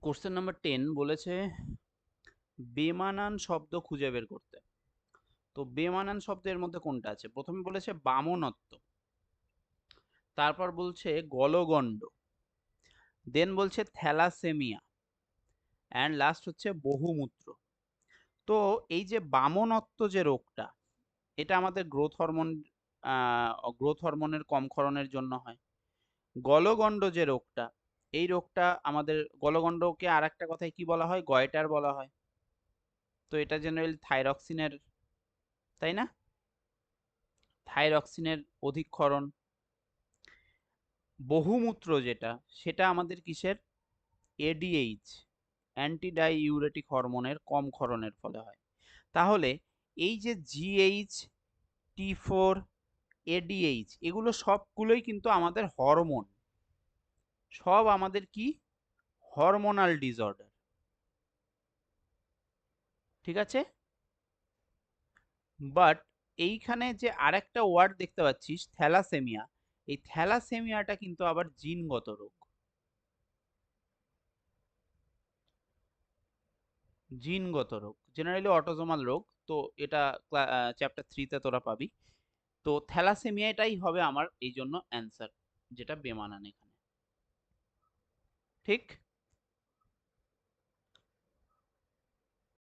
Question number 10 বলেছে বেমানান শব্দ খুঁজে বের করতে। তো বেমানান শব্দের মধ্যে কোনটা আছে? প্রথমে বলেছে বামনত্ব, তারপর বলছে গলগণ্ড, দেন বলছে থ্যালাসেমিয়া, অ্যান্ড লাস্ট হচ্ছে বহুমূত্র। তো এই যে বামনত্ব যে রোগটা, এটা আমাদের গ্রোথ হরমোনের কম ক্ষরণের জন্য হয়। গলগণ্ড যে রোগটা, এই রোগটা আমাদের গলগণ্ডকে আর একটা কথায় কি বলা হয়? গয়টার বলা হয়। তো এটা জেনারেলি থাইরক্সিনের, তাই না? থাইরক্সিনের অধিক ক্ষরণ। বহুমূত্র যেটা, সেটা আমাদের কিসের? এডিএইচ, অ্যান্টি ডাইইউরেটিক হরমোনের কম ক্ষরণের ফলে হয়। তাহলে এই যে জিএইচ, টি4, এডিএইচ, এগুলো সবগুলোই কিন্তু আমাদের হরমোন। সব আমাদের কি? Hormonal disorder. ঠিক আছে? বাট এইখানে যে আরেকটা ওয়ার্ড দেখতে পাচ্ছিস, থ্যালাসেমিয়া, এই থ্যালাসেমিয়াটা কিন্তু আবার জিনগত রোগ। জিনগত রোগ, জেনারেলি অটোজোমাল রোগ। তো এটা চ্যাপ্টার 3-তে তোরা পাবি। তো থ্যালাসেমিয়াটাই হবে আমার এই জন্য অ্যান্সার, যেটা বেমানান এখানে। ঠিক?